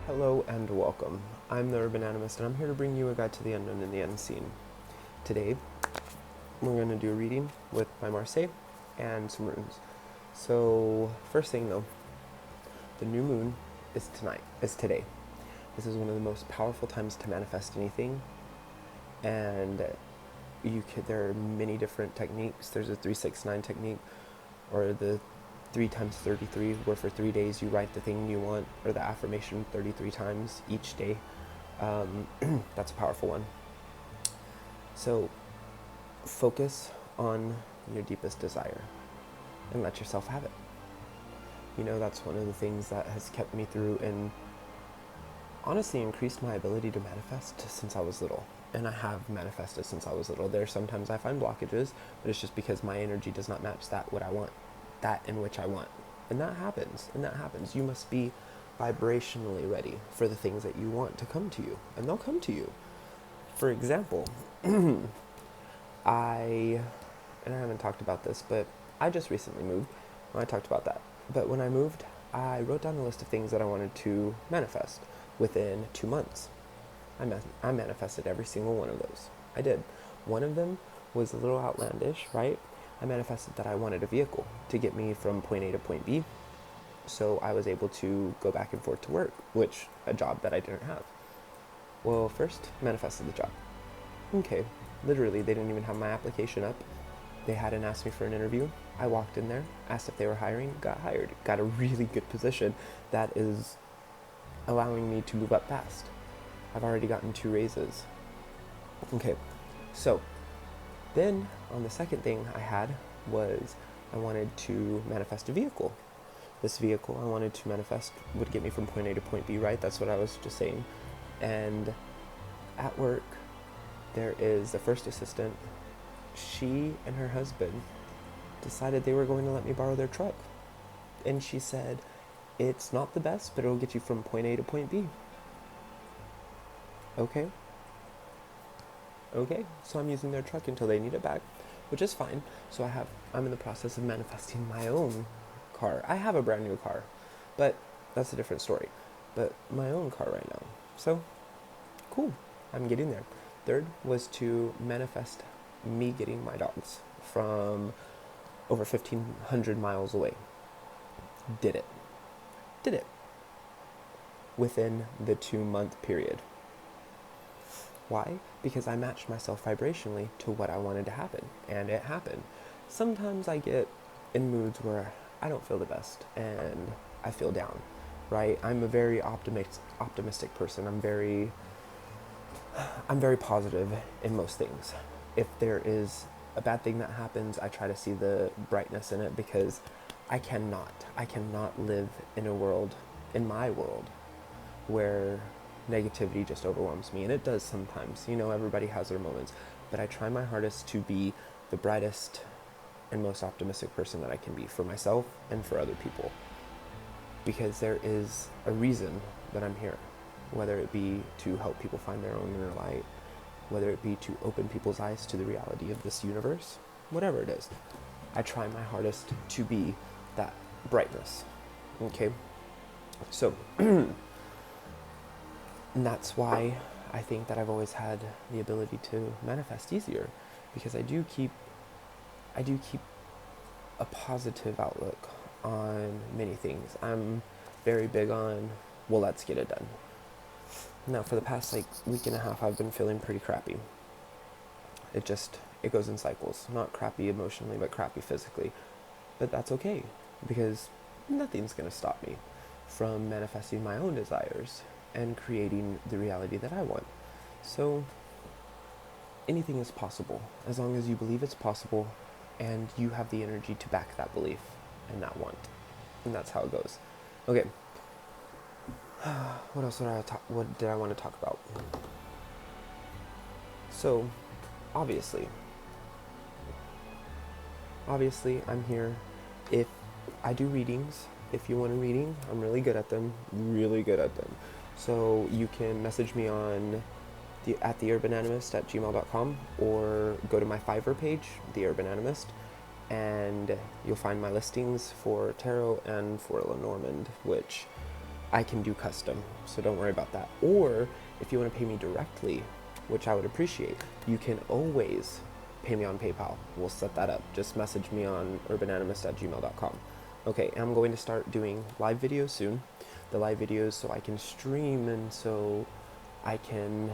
Hello and welcome. I'm the Urban Animist and I'm here to bring you a guide to the unknown and the unseen. Today, we're going to do a reading with my Marseille and some runes. So, first thing though, the new moon is today. This is one of the most powerful times to manifest anything, and there are many different techniques. There's a 369 technique, or the 3 times 33, where for 3 days you write the thing you want, or the affirmation 33 times each day. That's a powerful one. So focus on your deepest desire and let yourself have it. That's one of the things that has kept me through and honestly increased my ability to manifest since I was little. And I have manifested since I was little. Sometimes I find blockages, but it's just because my energy does not match that in which I want. And that happens. You must be vibrationally ready for the things that you want to come to you, and they'll come to you. For example, I haven't talked about this, but I just recently moved. I talked about that. But when I moved, I wrote down a list of things that I wanted to manifest within 2 months. I manifested every single one of those. I did. One of them was a little outlandish, right? I manifested that I wanted a vehicle to get me from point A to point B, so I was able to go back and forth to work, a job that I didn't have. Well, first, manifested the job. Okay, literally, they didn't even have my application up. They hadn't asked me for an interview. I walked in there, asked if they were hiring, got hired, got a really good position that is allowing me to move up fast. I've already gotten 2 raises. Okay, so then on the second thing I had was I wanted to manifest a vehicle. This vehicle I wanted to manifest would get me from point A to point B, right? That's what I was just saying. And at work, there is the first assistant. She and her husband decided they were going to let me borrow their truck. And she said, it's not the best, but it'll get you from point A to point B. Okay, so I'm using their truck until they need it back, which is fine. So I'm in the process of manifesting my own car. I have a brand new car, but that's a different story. But my own car right now. So, cool. I'm getting there. Third was to manifest me getting my dogs from over 1,500 miles away. Did it. Within the 2-month period. Why? Because I matched myself vibrationally to what I wanted to happen, and it happened. Sometimes I get in moods where I don't feel the best and I feel down, right? I'm a very optimistic person. I'm very positive in most things. If there is a bad thing that happens, I try to see the brightness in it, because I cannot live in my world, where negativity just overwhelms me, and it does sometimes. Everybody has their moments, but I try my hardest to be the brightest and most optimistic person that I can be for myself and for other people, because there is a reason that I'm here, whether it be to help people find their own inner light, whether it be to open people's eyes to the reality of this universe, whatever it is. I try my hardest to be that brightness. Okay, so and that's why I think that I've always had the ability to manifest easier, because I do keep a positive outlook on many things. I'm very big on, well, let's get it done. Now, for the past week and a half, I've been feeling pretty crappy. It goes in cycles. Not crappy emotionally, but crappy physically. But that's okay, because nothing's going to stop me from manifesting my own desires and creating the reality that I want. So anything is possible, as long as you believe it's possible and you have the energy to back that belief and that want. And that's how it goes. Okay. What else what did I want to talk about? So, obviously I'm here. If I do readings, if you want a reading, I'm really good at them. So you can message me on at theurbananimist@gmail.com, or go to my Fiverr page, The Urban Animist, and you'll find my listings for tarot and for Lenormand, which I can do custom, so don't worry about that. Or if you want to pay me directly, which I would appreciate, you can always pay me on PayPal. We'll set that up. Just message me on urbananimist@gmail.com. Okay, I'm going to start doing live videos soon. The live videos so I can stream and so I can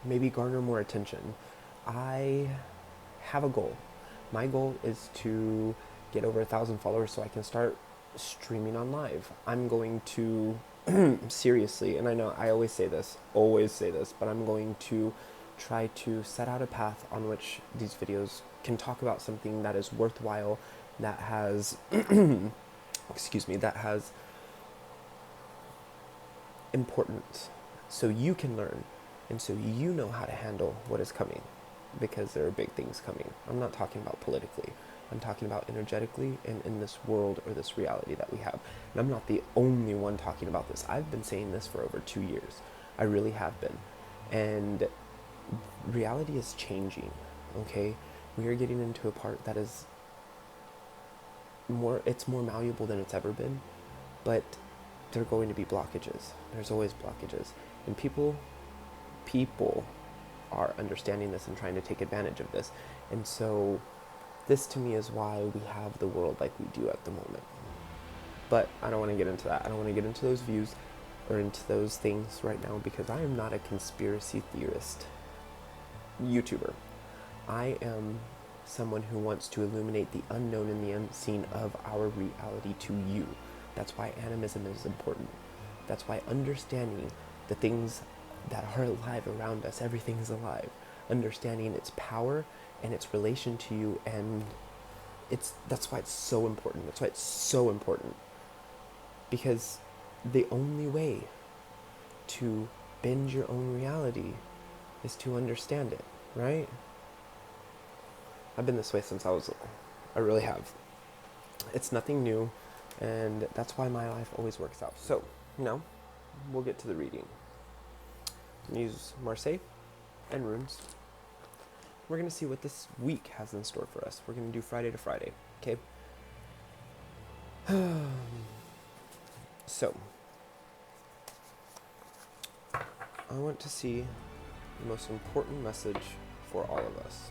maybe garner more attention. I have a goal. My goal is to get over 1,000 followers so I can start streaming on live. I'm going to seriously, and I know I always say this, but I'm going to try to set out a path on which these videos can talk about something that is worthwhile, that has, that has importance, so you can learn, and so you know how to handle what is coming, because there are big things coming. I'm not talking about politically. I'm talking about energetically and in this world or this reality that we have. And I'm not the only one talking about this. I've been saying this for over 2 years. I really have been. And reality is changing, okay? We are getting into a part that is it's more malleable than it's ever been, but there are going to be blockages. There's always blockages. And people are understanding this and trying to take advantage of this. And so this to me is why we have the world like we do at the moment. But I don't want to get into that. I don't want to get into those views or into those things right now, because I am not a conspiracy theorist YouTuber. I am someone who wants to illuminate the unknown and the unseen of our reality to you. That's why animism is important. That's why understanding the things that are alive around us, everything is alive, understanding its power and its relation to you, and that's why it's so important. That's why it's so important. Because the only way to bend your own reality is to understand it, right? I've been this way since I was little. I really have. It's nothing new, and that's why my life always works out. So, now, we'll get to the reading. Use Marseille and runes. We're going to see what this week has in store for us. We're going to do Friday to Friday, okay? So, I want to see the most important message for all of us.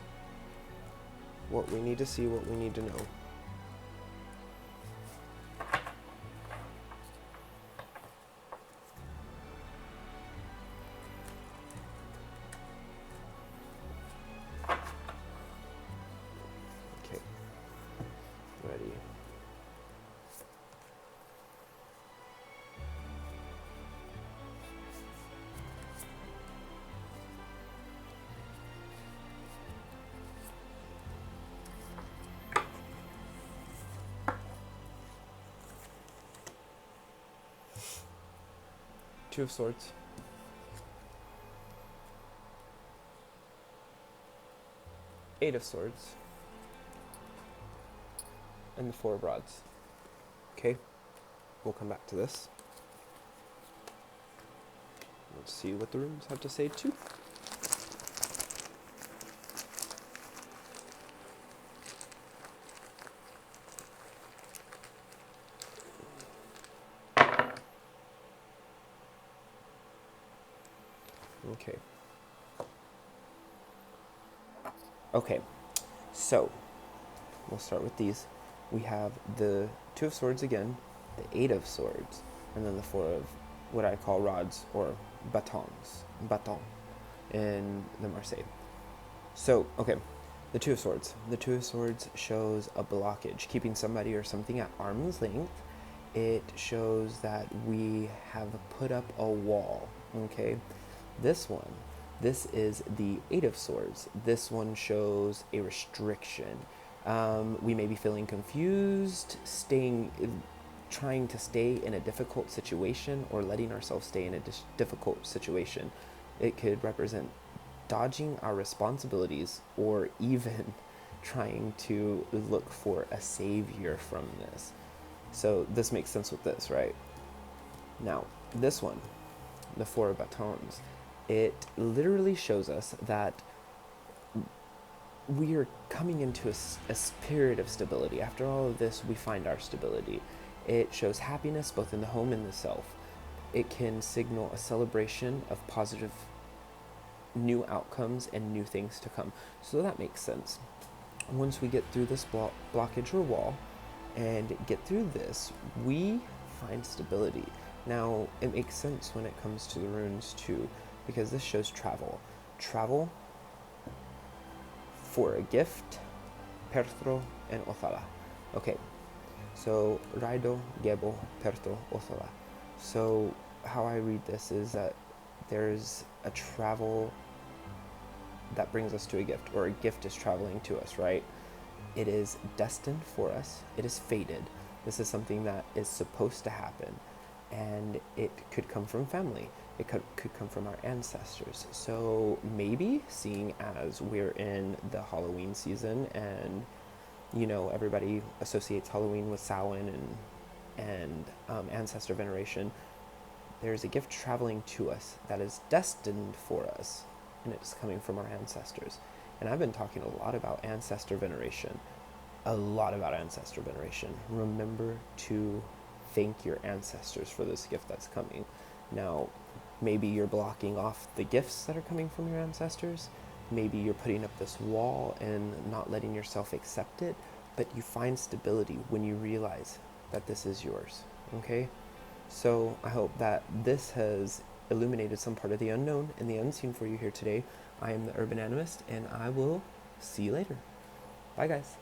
What we need to see, what we need to know. Okay, ready. Two of Swords. Eight of Swords. And the Four of Rods. Okay, we'll come back to this. Let's see what the runes have to say too. Okay, so we'll start with these. We have the Two of Swords again, the Eight of Swords, and then the Four of what I call rods or batons, baton in the Marseille. So, okay, the Two of Swords. The Two of Swords shows a blockage, keeping somebody or something at arm's length. It shows that we have put up a wall, okay? This is the Eight of Swords. This one shows a restriction. We may be feeling confused, trying to stay in a difficult situation, or letting ourselves stay in a difficult situation. It could represent dodging our responsibilities, or even trying to look for a savior from this. So this makes sense with this, right? Now, this one, the Four of Batons, it literally shows us that we are coming into a period of stability. After all of this, we find our stability. It shows happiness both in the home and the self. it can signal a celebration of positive new outcomes and new things to come. So that makes sense. Once we get through this blockage or wall and get through this, we find stability. Now, it makes sense when it comes to the runes too, because this shows travel. Travel for a gift, pertro, and othala. Okay, so raido, gebo, perto, othala. So how I read this is that there's a travel that brings us to a gift, or a gift is traveling to us, right? It is destined for us, it is fated. This is something that is supposed to happen, and it could come from family, it could come from our ancestors. So maybe, seeing as we're in the Halloween season, and you know, everybody associates Halloween with Samhain and ancestor veneration, there's a gift traveling to us that is destined for us, and it's coming from our ancestors. And I've been talking a lot about ancestor veneration. A lot about ancestor veneration. Remember to thank your ancestors for this gift that's coming. Now, maybe you're blocking off the gifts that are coming from your ancestors. Maybe you're putting up this wall and not letting yourself accept it, but you find stability when you realize that this is yours, okay? So I hope that this has illuminated some part of the unknown and the unseen for you here today. I am the Urban Animist, and I will see you later. Bye, guys.